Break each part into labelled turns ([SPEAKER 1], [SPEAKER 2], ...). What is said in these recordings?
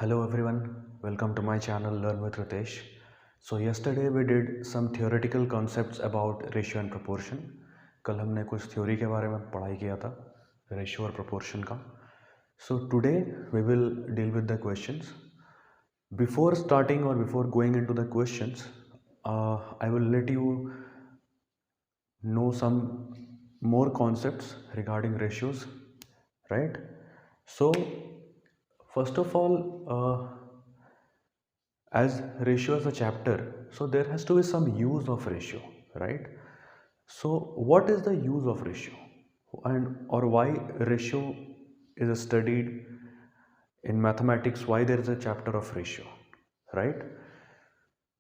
[SPEAKER 1] Hello everyone, welcome to my channel Learn with Ritesh. So yesterday we did some theoretical concepts about ratio and proportion. कल हमने कुछ theory के बारे में पढ़ाई किया था रेशियो और प्रोपोर्शन का. So today we will deal with the questions. Before starting or before going into the questions, I will let you know some more concepts regarding ratios, right? So first of all, as ratio is a chapter, so there has to be some use of ratio, right? So what is the use of ratio, and or why ratio is studied in mathematics, why there is a chapter of ratio, right?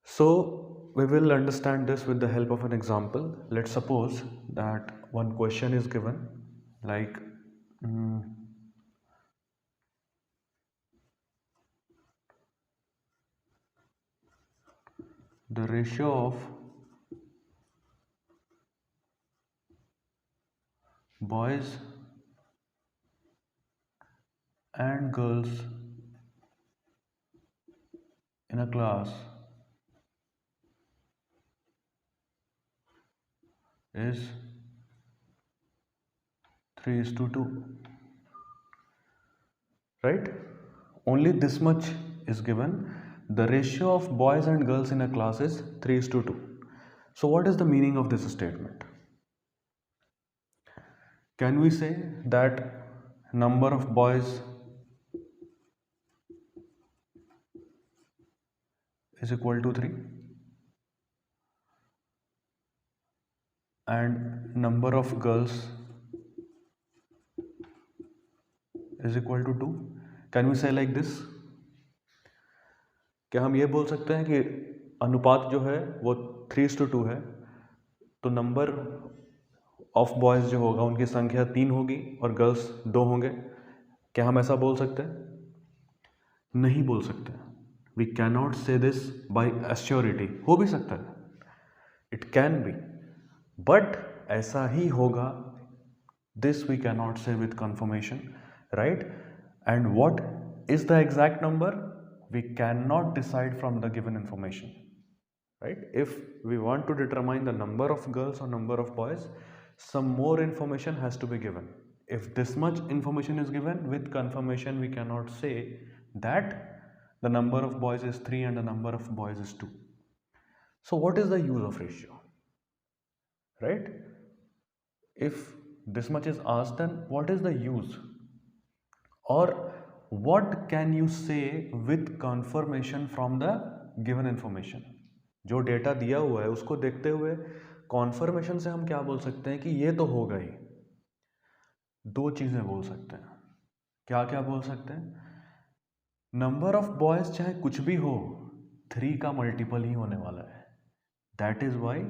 [SPEAKER 1] So we will understand this with the help of an example. Let's suppose that one question is given, like the ratio of boys and girls in a class is 3:2, right? Only this much is given. The ratio of boys and girls in a class is 3:2. So what is the meaning of this statement? Can we say that number of boys is equal to 3 and number of girls is equal to 2? Can we say like this? क्या हम ये बोल सकते हैं कि अनुपात जो है वो 3:2 है, तो नंबर ऑफ बॉयज़ जो होगा उनकी संख्या 3 होगी और गर्ल्स 2 होंगे? क्या हम ऐसा बोल सकते हैं? नहीं बोल सकते. वी कैन नॉट से दिस बाय एश्योरिटी. हो भी सकता है, इट कैन बी, बट ऐसा ही होगा. दिस वी कैन नॉट से with confirmation, right? And what is the exact number? We cannot decide from the given information, right? If we want to determine the number of girls or number of boys, some more information has to be given. If this much information is given with confirmation, we cannot say that the number of boys is 3 and the number of boys is 2. So what is the use of ratio, right? If this much is asked, then what is the use, or what can you say with confirmation from the given information? जो data दिया हुआ है उसको देखते हुए conformation से हम क्या बोल सकते हैं कि ये तो होगा ही. दो चीज़ें बोल सकते हैं. क्या क्या बोल सकते हैं? नंबर ऑफ बॉयज चाहे कुछ भी हो, 3 का मल्टीपल ही होने वाला है. That is Y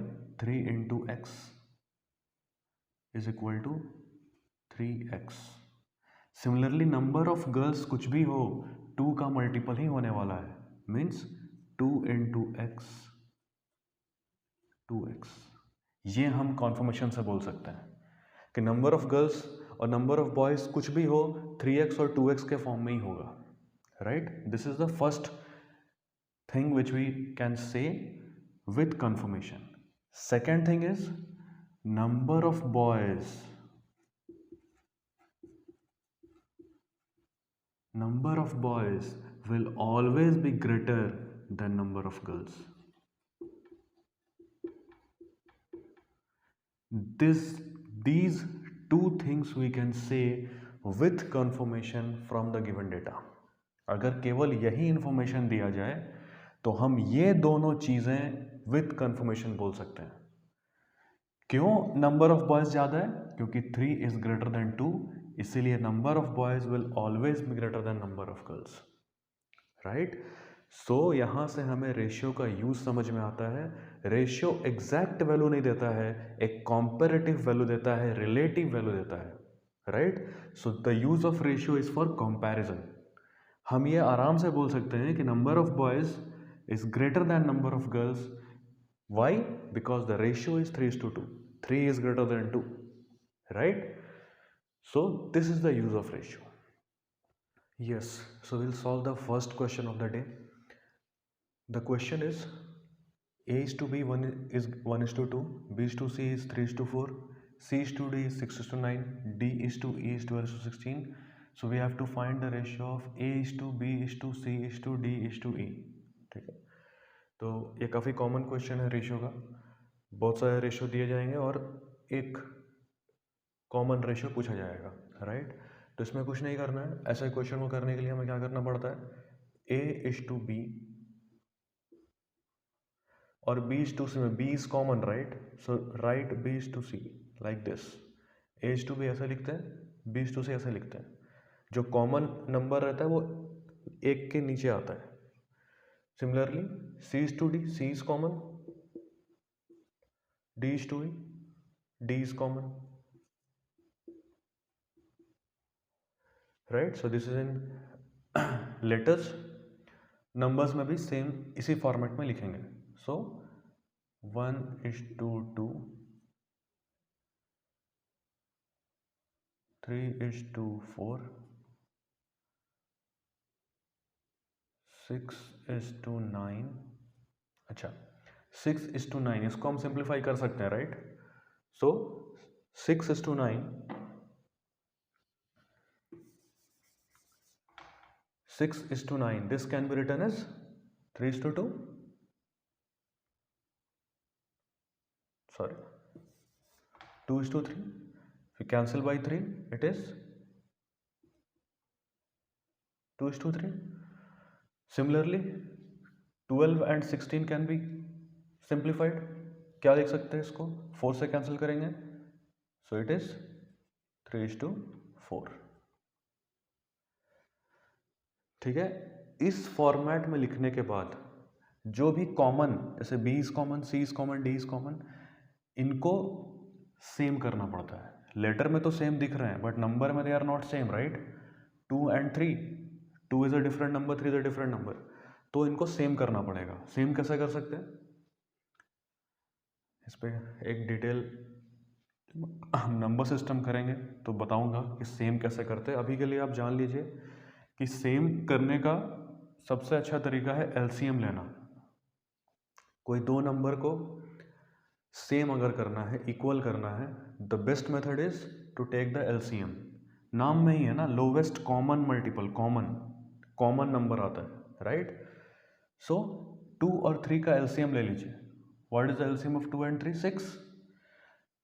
[SPEAKER 1] 3 into X is equal to 3x. Similarly number of girls कुछ भी हो, 2 का मल्टीपल ही होने वाला है. Means 2 into x 2x. ये हम कॉन्फर्मेशन से बोल सकते हैं कि नंबर ऑफ गर्ल्स और नंबर ऑफ बॉयज कुछ भी हो, 3x और 2x के फॉर्म में ही होगा, right? This is the first thing which we can say with confirmation. Second thing is number of boys will always be greater than number of girls. These two things we can say with confirmation from the given data. अगर केवल यही information दिया जाए तो हम ये दोनों चीज़ें विथ कन्फर्मेशन बोल सकते हैं. क्यों नंबर ऑफ बॉयज ज़्यादा है? क्योंकि 3 इज ग्रेटर देन 2, इसीलिए number of boys will always be greater than number of girls, right? So यहाँ से हमें रेशियो का यूज समझ में आता है. रेशियो एग्जैक्ट वैल्यू नहीं देता है, एक कॉम्पेरेटिव वैल्यू देता है, रिलेटिव वैल्यू देता है, right? So the use of ratio is for comparison. हम ये आराम से बोल सकते हैं कि number of boys is greater than number of girls. Why? Because the ratio is 3:2. 3 is greater than 2, right? So this is the use of ratio. Yes, so we'll solve the first question of the day. The question is A is to B 1 is to 2, B is to C is 3 is to 4, C is to D is 6 is to 9, D is to E is 12 is to 16. So we have to find the ratio of A is to B is to C is to D is to E. ठीक है, तो ये काफ़ी common question है ratio का. बहुत सारे ratio दिए जाएंगे और एक कॉमन रेशियो पूछा जाएगा, राइट. तो इसमें कुछ नहीं करना है. ऐसे क्वेश्चन को करने के लिए हमें क्या करना पड़ता है, A is to B और B is to C में B is common, right? So write B is to C like this. A is to B ऐसे लिखते हैं, B is to C ऐसे लिखते हैं. जो कॉमन नंबर रहता है वो एक के नीचे आता है. Similarly C is to D, C is common, D is to E, D is common, right? So this is in letters. Numbers में भी सेम इसी फॉर्मेट में लिखेंगे. सो 1 is to 2, 3 is to 4, 6 is to 9. अच्छा, 6 is to 9 इसको हम simplify कर सकते हैं, right. So 6 is to 9, 6 is to 9, this can be written as 3 is to 2, sorry, 2 is to 3. If you cancel by 3, it is 2 is to 3. Similarly 12 and 16 can be simplified. क्या लिख सकते हैं इसको, 4 से कैंसिल करेंगे, so it is 3 is to 4. ठीक है. इस फॉर्मेट में लिखने के बाद जो भी कॉमन, जैसे B is common, C is common, D is common, इनको सेम करना पड़ता है. लेटर में तो सेम दिख रहे हैं बट नंबर में they are not same, right. 2 and 3, 2 is a different number, 3 is a different number, तो इनको सेम करना पड़ेगा. सेम कैसे कर सकते हैं, इस पर एक डिटेल नंबर सिस्टम करेंगे तो बताऊंगा कि सेम कैसे करते हैं. अभी के लिए आप जान लीजिए कि सेम करने का सबसे अच्छा तरीका है एलसीएम लेना. कोई दो नंबर को सेम अगर करना है, इक्वल करना है, the best method is to take the LCM. नाम में ही है ना, lowest common multiple, common number आता है, राइट. सो 2 और 3 का एलसीएम ले लीजिए. What is the LCM of 2 and 3? 6.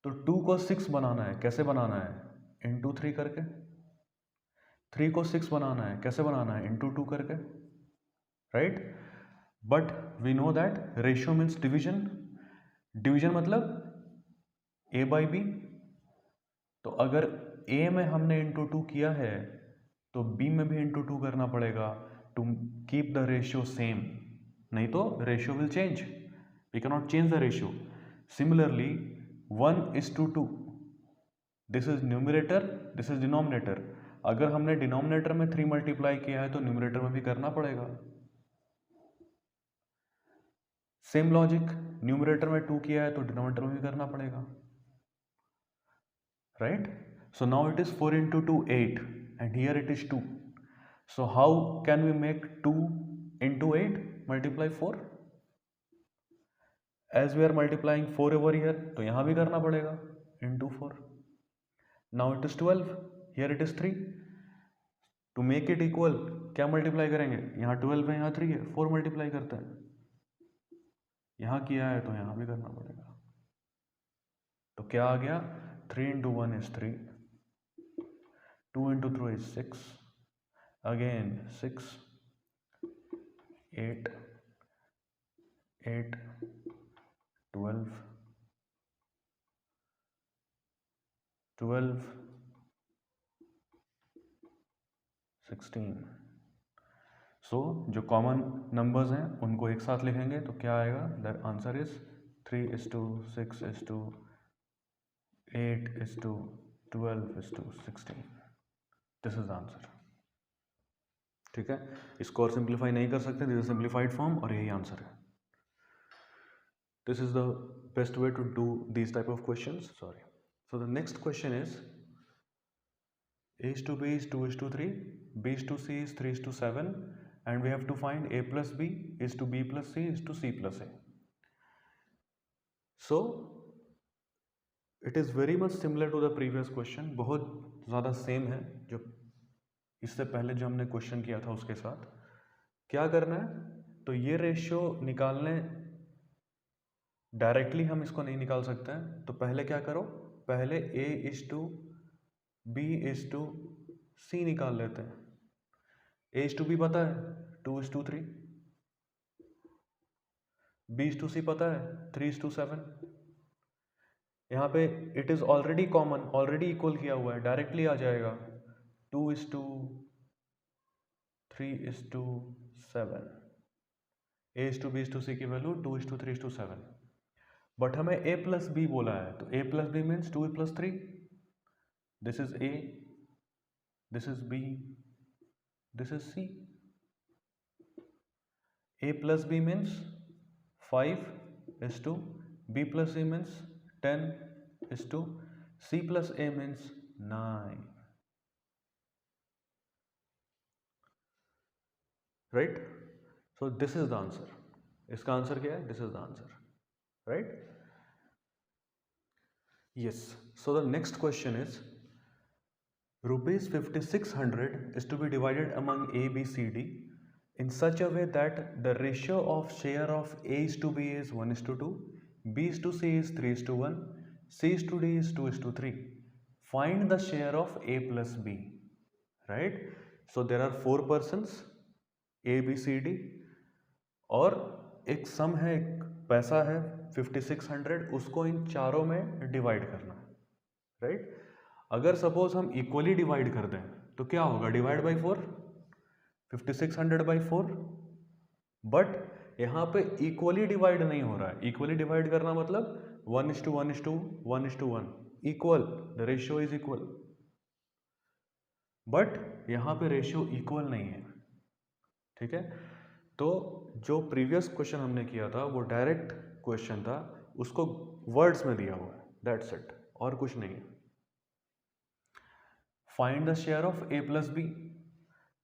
[SPEAKER 1] तो 2 को 6 बनाना है, कैसे बनाना है, इंटू 3 करके. 3 को 6 बनाना है, कैसे बनाना है, इंटू 2 करके, right. But we know that ratio means division. Division मतलब A बाई B. तो अगर A में हमने इंटू 2 किया है तो B में भी इंटू 2 करना पड़ेगा to keep the ratio same. नहीं तो ratio will change, we can not change the ratio. Similarly 1 is to 2, this is numerator, this is denominator. अगर हमने डिनोमिनेटर में 3 मल्टीप्लाई किया है तो न्यूमरेटर में भी करना पड़ेगा. सेम लॉजिक, न्यूमरेटर में 2 किया है तो डिनोमिनेटर में भी करना पड़ेगा, right. So now it is 4 into 2, 8, and here it is 2. So how can we make 2 into 8? Multiply 4. As we are multiplying 4 over here, तो यहाँ भी करना पड़ेगा, into 4. Now it is 12, here it is 3. To make it equal क्या multiply करेंगे, यहाँ 12 है, यहाँ 3 है, 4 मल्टीप्लाई करते हैं. यहाँ किया है तो यहाँ भी करना पड़ेगा. तो क्या आ गया, 3 into 1 is 3, 2 into 3 is 6, again 6, 8, 8, 12, 12, 16. सो जो कॉमन नंबर्स हैं उनको एक साथ लिखेंगे तो क्या आएगा, the answer is 3 is to 6 is to 8 is to 12 is to 16. This is the answer. ठीक है, इसको और सिंप्लीफाई नहीं कर सकते, दिस इज सिंप्लीफाइड फॉर्म और यही आंसर है. This is the best way to do these type of questions. Sorry. So the next question is A is to B is 2 is to 3, B/C is 3:7, and we have to find A plus B is to B plus C is to C plus A. So it is very much similar to the previous question, बहुत ज़्यादा same है जो इससे पहले जो हमने question किया था उसके साथ. क्या करना है, तो ये रेशियो निकालने डायरेक्टली हम इसको नहीं निकाल सकते हैं, तो पहले क्या करो, पहले A/B/C निकाल लेते हैं. A/B पता है 2:3, B/C पता है 3:7. यहाँ पे it is already common, already equal किया हुआ है, डायरेक्टली आ जाएगा 2:3:7. A/B/C की वैल्यू 2:3:7. बट हमें A प्लस B बोला है, तो A plus B means 2 + 3. This is A, this is B, this is C. A plus B means 5:2, B plus C means 10:2, C plus A means 9. Right? So this is the answer. इसका answer क्या है? This is the answer. Right? Yes. So the next question is rupees 5,600 is to be divided among A, B, C, D in such a way that the ratio of share of A/B is 1:2, B/C is 3:1, C/D is 2:3. Find the share of A plus B. Right? So there are 4 persons A, B, C, D, और एक सम है, एक पैसा है 5,600, उसको इन चारों में divide करना है. राइट? अगर सपोज हम इक्वली डिवाइड कर दें तो क्या होगा, डिवाइड बाई 4, 5,600/4. बट यहाँ पे इक्वली डिवाइड नहीं हो रहा है. इक्वली डिवाइड करना मतलब 1:1:1:1, equal, the ratio is equal. But यहाँ पे रेशियो इक्वल नहीं है. ठीक है, तो जो प्रीवियस क्वेश्चन हमने किया था वो डायरेक्ट क्वेश्चन था, उसको वर्ड्स में दिया हुआ है, दैट्स इट, और कुछ नहीं है. Find the share of A plus B.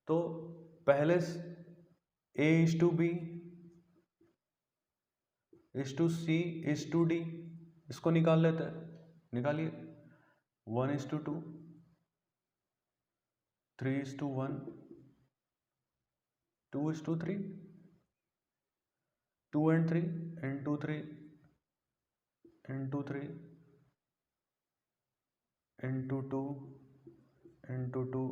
[SPEAKER 1] तो पहले A/B C D इसको निकाल लेते हैं. निकालिए. 1:2, 3:1, 2:3, 2 and 3 into 3 into 3 into 2 into 2.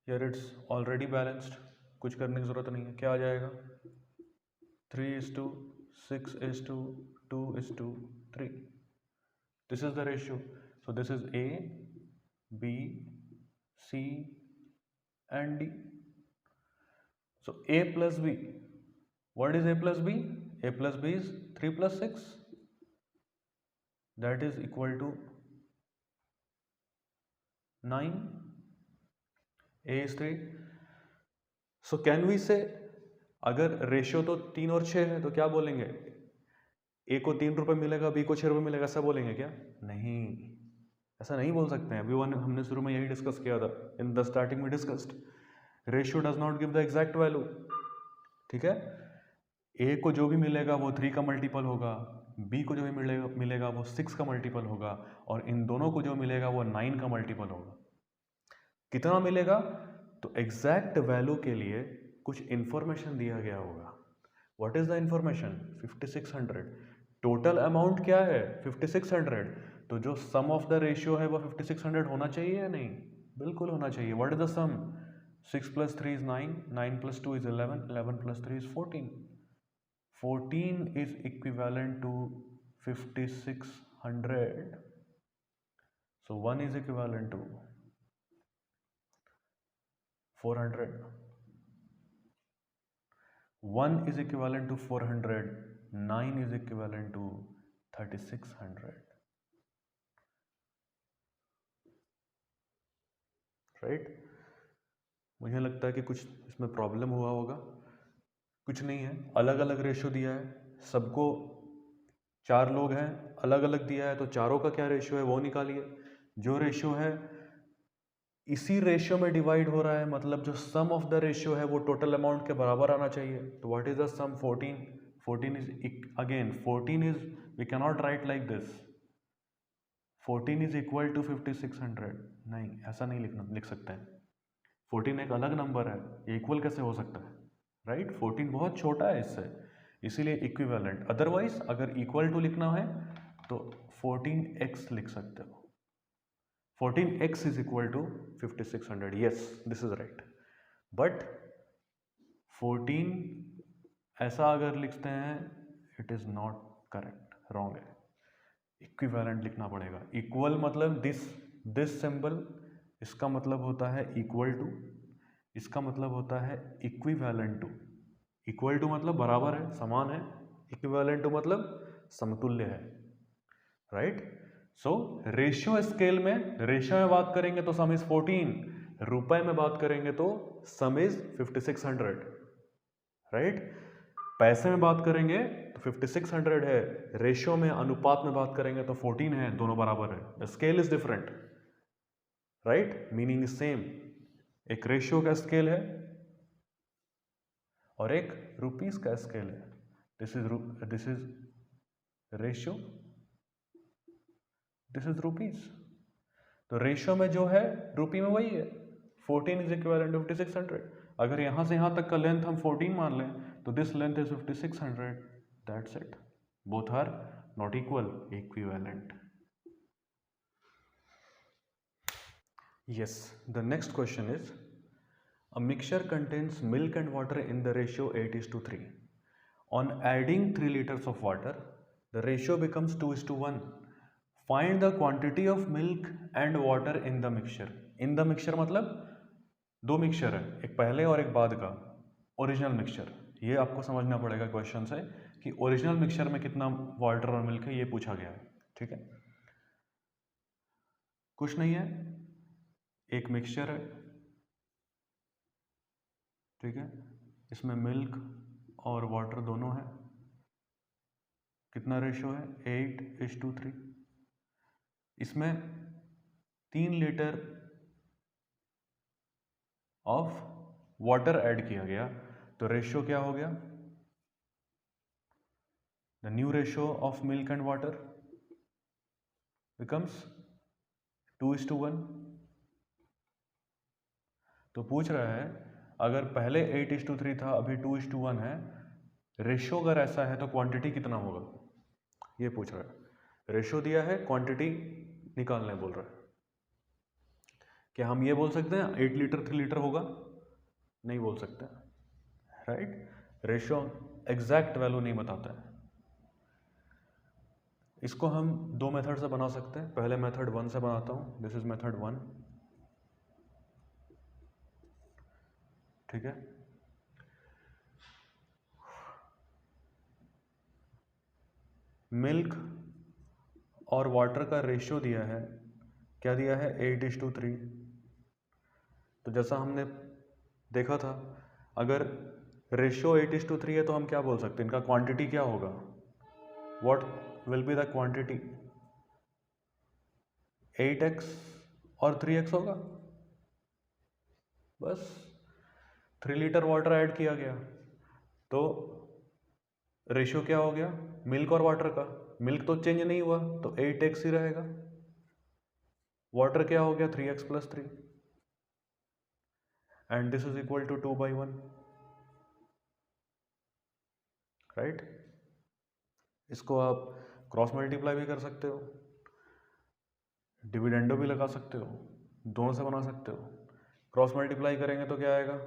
[SPEAKER 1] Here it's already balanced, कुछ करने की जरूरत नहीं है. क्या आ जाएगा, 3:6:2:3. This is the ratio. So this is A, B, C and D. So A plus B. What is A plus B? A plus B is 3 plus 6. That is equal to 9. A is 3. So can we say, अगर ratio तो 3 और 6 है तो क्या बोलेंगे, A को 3 रुपये मिलेगा, B को 6 रुपये मिलेगा, ऐसा बोलेंगे क्या? नहीं, ऐसा नहीं बोल सकते हैं. अभी हमने शुरू में यही डिस्कस किया था, इन द स्टार्टिंग में discussed. Ratio does not give the exact value. ठीक है, A को जो भी मिलेगा वो 3 का मल्टीपल होगा, B को जो भी मिलेगा वो 6 का मल्टीपल होगा, और इन दोनों को जो मिलेगा वो 9 का मल्टीपल होगा. कितना मिलेगा, तो एग्जैक्ट वैल्यू के लिए कुछ इंफॉर्मेशन दिया गया होगा. What is the information? 5,600. Total amount क्या है? 5,600. तो जो सम ऑफ द रेशियो है वो 5,600 होना चाहिए या नहीं? बिल्कुल होना चाहिए. What is the sum? 6 + 3 is 9, 9 + 2 is 11, 11 + 3 is 14. 14 is equivalent to 5,600. So 1 is equivalent to 400. 1 is equivalent to 400. 9 is equivalent to 3,600. Right? मुझे लगता है कि कुछ इसमें प्रॉब्लम हुआ होगा. कुछ नहीं है, अलग अलग रेशियो दिया है सबको. 4 लोग हैं, अलग अलग दिया है, तो चारों का क्या रेशियो है वो निकालिए. जो रेशियो है इसी रेशियो में डिवाइड हो रहा है, मतलब जो सम ऑफ द रेशियो है वो टोटल अमाउंट के बराबर आना चाहिए। तो what is the sum? 14 is again 14 is, we can not write like this 14 is equal to 5600, नहीं ऐसा नहीं लिख सकते हैं। 14 एक अलग नंबर है, ये इक्वल कैसे हो सकता है, राइट? 14 बहुत छोटा है इससे, इसीलिए इक्विवेलेंट। अदरवाइज अगर इक्वल टू लिखना है तो 14x लिख सकते हो। 14x is equal to 5600, yes this is right, but 14 ऐसा अगर लिखते हैं it is not correct, wrong है, इक्विवेलेंट लिखना पड़ेगा। इक्वल मतलब दिस सिंबल, इसका मतलब होता है इक्वल टू, इसका मतलब होता है इक्विवेलेंट टू। इक्वल टू मतलब बराबर है, समान है, इक्विवेलेंट टू मतलब समतुल्य है, राइट? सो रेशियो स्केल में, रेशियो में बात करेंगे तो सम इज 14, रुपए में बात करेंगे तो सम इज 5600, राइट? पैसे में बात करेंगे तो 5600 है, रेशियो में अनुपात में बात करेंगे तो 14 है, दोनों बराबर है। Scale is different, right? Meaning is same. एक रेशियो का स्केल है और एक रुपीस का स्केल है। This is ratio, this is rupees. तो रेशियो में जो है रुपी में वही है, 14 इज इक्विवेलेंट टू 5600। अगर यहां से यहां तक का लेंथ हम 14 मान लें तो this length is 5600, that's it. Both are not equal, equivalent. Yes, the next question is a mixture contains milk and water in the ratio 8:3. On adding 3 liters of water, the ratio becomes 2:1. Find the quantity of milk and water in the mixture. In the mixture मतलब दो mixture है, एक पहले और एक बाद का, original mixture. ये आपको समझना पड़ेगा क्वेश्चन से कि ओरिजिनल मिक्सचर में कितना वाटर और मिल्क है, ये पूछा गया है, ठीक है? कुछ नहीं है, एक मिक्सचर है, ठीक है, इसमें मिल्क और वाटर दोनों है। कितना रेशियो है? 8:3। इसमें 3 लीटर ऑफ वाटर ऐड किया गया, तो रेशियो क्या हो गया? The new ratio of milk and water becomes 2:1। तो पूछ रहा है अगर पहले 8:3 था, अभी 2:1 है, रेशियो अगर ऐसा है तो क्वांटिटी कितना होगा, ये पूछ रहा है। रेशियो दिया है, क्वांटिटी निकालने बोल रहा है। क्या हम ये बोल सकते हैं 8 लीटर 3 लीटर होगा? नहीं बोल सकते, राइट? रेशियो एग्जैक्ट वैल्यू नहीं बताता है। इसको हम दो मेथड से बना सकते हैं। पहले मेथड 1 से बनाता हूं, दिस इज मेथड 1, ठीक है? मिल्क और वाटर का रेशियो दिया है, क्या दिया है? 8:3। तो जैसा हमने देखा था, अगर रेशियो 8:3 है तो हम क्या बोल सकते हैं, इनका क्वांटिटी क्या होगा? What will be the quantity? 8x और 3x होगा, बस 3 लीटर वाटर ऐड किया गया तो रेशियो क्या हो गया मिल्क और वाटर का? मिल्क तो चेंज नहीं हुआ तो 8x ही रहेगा। वाटर क्या हो गया? 3x + 3, and this is equal to 2/1, right? इसको आप क्रॉस मल्टीप्लाई भी कर सकते हो, डिविडेंडो भी लगा सकते हो, दोनों से बना सकते हो। क्रॉस मल्टीप्लाई करेंगे तो क्या आएगा?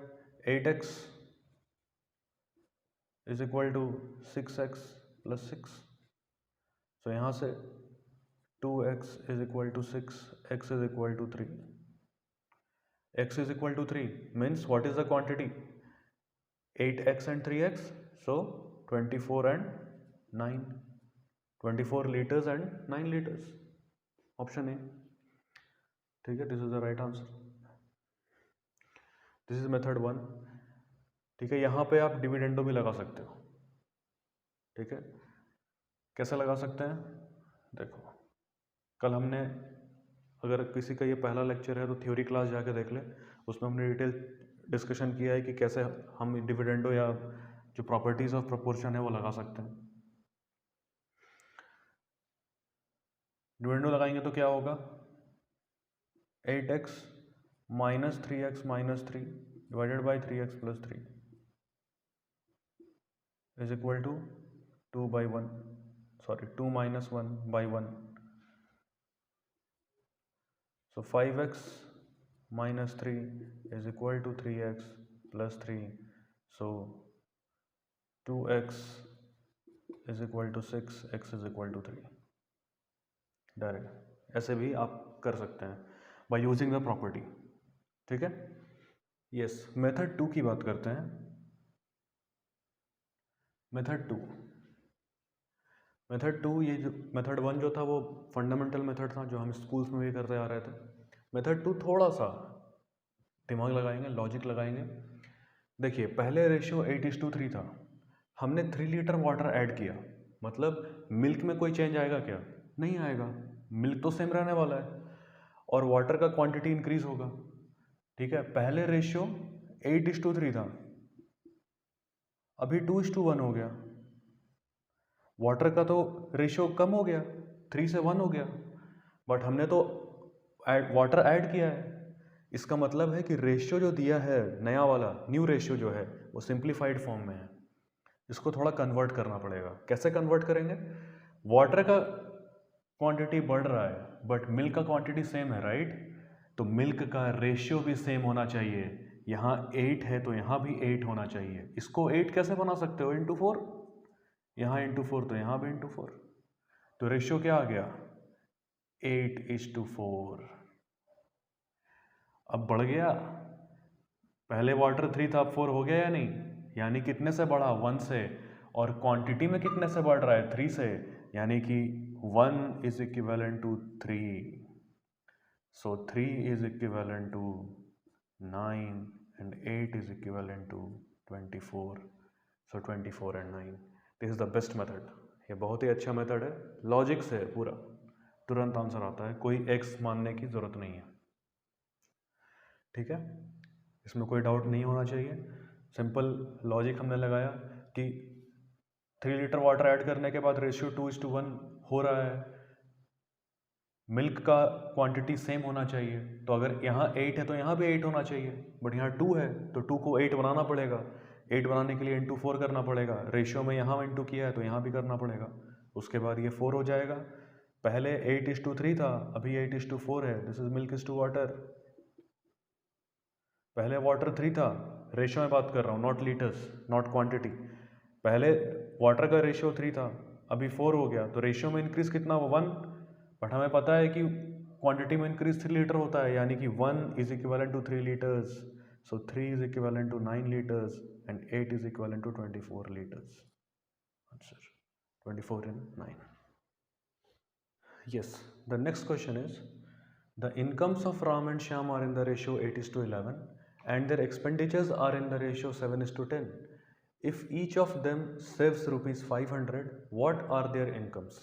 [SPEAKER 1] 8x is equal to 6x + 6। तो यहाँ से 2x is equal to 6, x is equal to 3। x is equal to 3 means what is the quantity? 8x and 3x, so 24 and 9, 24 liters and 9 liters, option A, ठीक है? This is the right answer. This is method 1, ठीक है? यहाँ पे आप dividendo भी लगा सकते हो, ठीक है? कैसे लगा सकते हैं? देखो, कल हमने अगर किसी का ये पहला लेक्चर है तो थ्योरी क्लास जाके देख ले, उसमें हमने डिटेल डिस्कशन किया है कि कैसे हम डिविडेंडो या जो प्रॉपर्टीज ऑफ प्रोपोर्शन है वो लगा सकते हैं। डिविडेंडो लगाएंगे तो क्या होगा, 8x minus 3x minus 3 divided by 3x plus 3 is equal to 2 minus 1 by 1. So 5x minus 3 is equal to 3x plus 3. So 2x is equal to 6, x is equal to 3. Direct ऐसे भी आप कर सकते हैं by using the property. ठीक है, yes. Method 2 की बात करते हैं. मेथड 2, ये जो मेथड 1 जो था वो फंडामेंटल मेथड था जो हम स्कूल्स में भी करते आ रहे थे. मेथड 2 थोड़ा सा दिमाग लगाएंगे, लॉजिक लगाएंगे. देखिए, पहले रेशियो 8:3 था, हमने 3 लीटर वाटर ऐड किया, मतलब मिल्क में कोई चेंज आएगा क्या? नहीं आएगा, मिल्क तो सेम रहने वाला है और वाटर का क्वांटिटी इंक्रीज होगा. ठीक है, पहले रेशियो 8:3 था, अभी 2:1 हो गया. वाटर का तो रेशियो कम हो गया, 3 से 1 हो गया, बट हमने तो वाटर ऐड किया है. इसका मतलब है कि रेशियो जो दिया है नया वाला, न्यू रेशियो जो है, वो सिंप्लीफाइड फॉर्म में है. इसको थोड़ा कन्वर्ट करना पड़ेगा. कैसे कन्वर्ट करेंगे? वाटर का क्वांटिटी बढ़ रहा है बट मिल्क का क्वांटिटी सेम है, राइट? तो मिल्क का रेशियो भी सेम होना चाहिए. यहाँ 8 है तो यहाँ भी 8 होना चाहिए. इसको 8 कैसे बना सकते हो? इंटू 4. यहाँ इंटू 4 तो यहाँ भी इंटू 4. तो रेशियो क्या आ गया? 8:4. अब बढ़ गया, पहले वाटर 3 था, अब 4 हो गया या नहीं? यानी कितने से बढ़ा? 1 से. और क्वांटिटी में कितने से बढ़ रहा है? 3 से. यानी कि 1 is equivalent to 3. So 3 is equivalent to 9 and 8 is equivalent to 24. So 24 and 9. This is the best method. ये बहुत ही अच्छा मेथड है, लॉजिक से पूरा तुरंत आंसर आता है, कोई एक्स मानने की ज़रूरत नहीं है. ठीक है, इसमें कोई डाउट नहीं होना चाहिए. सिंपल लॉजिक हमने लगाया कि 3 लीटर वाटर ऐड करने के बाद रेशियो 2:1 हो रहा है, मिल्क का क्वांटिटी सेम होना चाहिए. तो अगर यहाँ 8 है तो यहाँ भी 8 होना चाहिए, बट यहाँ 2 है तो 2 को 8 बनाना पड़ेगा. 8 बनाने के लिए इंटू 4 करना पड़ेगा. रेशियो में यहाँ इंटू किया है तो यहाँ भी करना पड़ेगा. उसके बाद ये 4 हो जाएगा. पहले 8:3 था, अभी 8:4 है. This is milk is to water. पहले वाटर 3 था, रेशियो में बात कर रहा हूँ, नॉट लीटर्स, नॉट क्वांटिटी. पहले वाटर का रेशियो 3 था, अभी 4 हो गया, तो रेशियो में इंक्रीज कितना हुआ? 1. बट हमें पता है कि क्वांटिटी में इंक्रीज 3 लीटर होता है, यानी कि 1 is equivalent to 3 litres. So 3 is equivalent to 9 litres and 8 is equivalent to 24 litres. Answer 24 and 9. Yes, the next question is, the incomes of Ram and Shyam are in the ratio 8:11 and their expenditures are in the ratio 7:10. If each of them saves rupees 500, what are their incomes?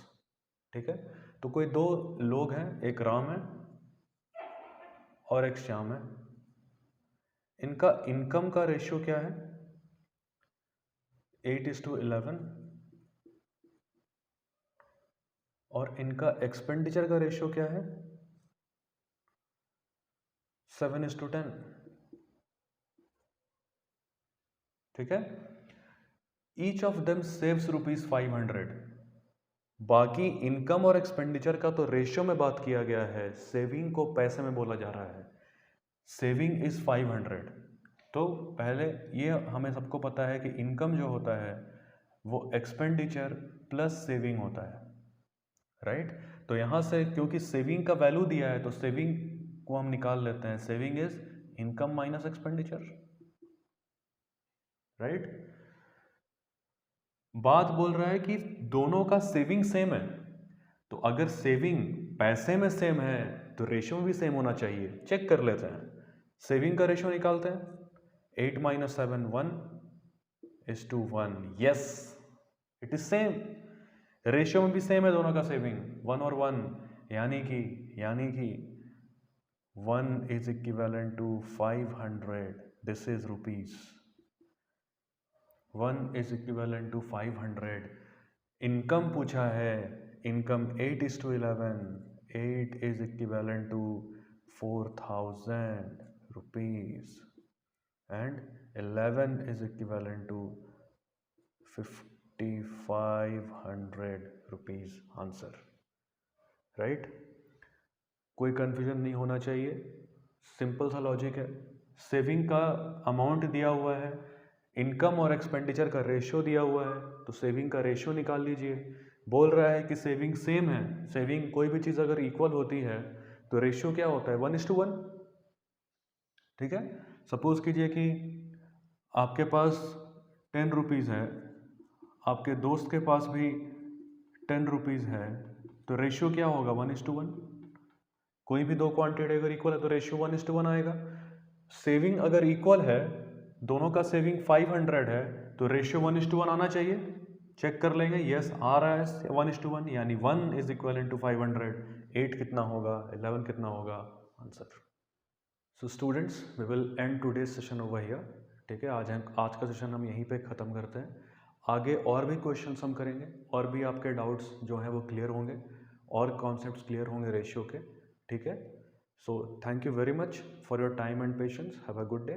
[SPEAKER 1] ठीक है, तो कोई दो लोग हैं, एक राम है और एक श्याम है. इनका इनकम का रेशियो क्या है? 8:11. और इनका एक्सपेंडिचर का रेशियो क्या है? 7:10. ठीक है, each of them saves rupees 500. बाकी इनकम और एक्सपेंडिचर का तो रेशियो में बात किया गया है, सेविंग को पैसे में बोला जा रहा है. Saving is 500. तो पहले ये हमें सबको पता है कि इनकम जो होता है वो एक्सपेंडिचर प्लस सेविंग होता है, राइट? तो यहाँ से क्योंकि सेविंग का वैल्यू दिया है तो सेविंग को हम निकाल लेते हैं. Saving is income minus expenditure, right? बात बोल रहा है कि दोनों का सेविंग सेम है, तो अगर सेविंग पैसे में सेम है तो रेशियो में भी सेम होना चाहिए. चेक कर लेते हैं, सेविंग का रेशियो निकालते हैं. 8 - 7 1:1. Yes, it is same. Ratio में भी सेम है दोनों का सेविंग, 1 और 1, यानी कि 1 is equivalent to 500. This is rupees. 1 is equivalent to 500. Income पूछा है, income 8:11. 8 is equivalent to 4,000 rupees and 11 is equivalent to 5,500 rupees. Answer right. कोई कन्फ्यूजन नहीं होना चाहिए, सिंपल सा लॉजिक है. सेविंग का अमाउंट दिया हुआ है, इनकम और एक्सपेंडिचर का रेशियो दिया हुआ है, तो सेविंग का रेशियो निकाल लीजिए. बोल रहा है कि सेविंग सेम है. सेविंग कोई भी चीज़ अगर इक्वल होती है तो रेशियो क्या होता है? 1:1. ठीक है. सपोज कीजिए कि आपके पास 10 रुपीज़ है, आपके दोस्त के पास भी 10 रुपीज़ है, तो रेशियो क्या होगा? 1:1. कोई भी दो क्वांटिटी अगर इक्वल है तो रेशियो 1:1 आएगा. सेविंग अगर इक्वल है, दोनों का सेविंग 500 है, तो रेशियो 1:1 आना चाहिए. चेक कर लेंगे. यस, आ रहा है 1:1, यानी 1 इज इक्वल टू 500. 8 कितना होगा? 11 कितना होगा? Answer. So students, we will end today's session over here. ठीक है, आज का सेशन हम यहीं पे ख़त्म करते हैं. आगे और भी क्वेश्चंस हम करेंगे, और भी आपके डाउट्स जो हैं वो क्लियर होंगे, और कॉन्सेप्ट्स क्लियर होंगे रेशियो के. ठीक है. So thank you very much for your time and patience. Have a good day.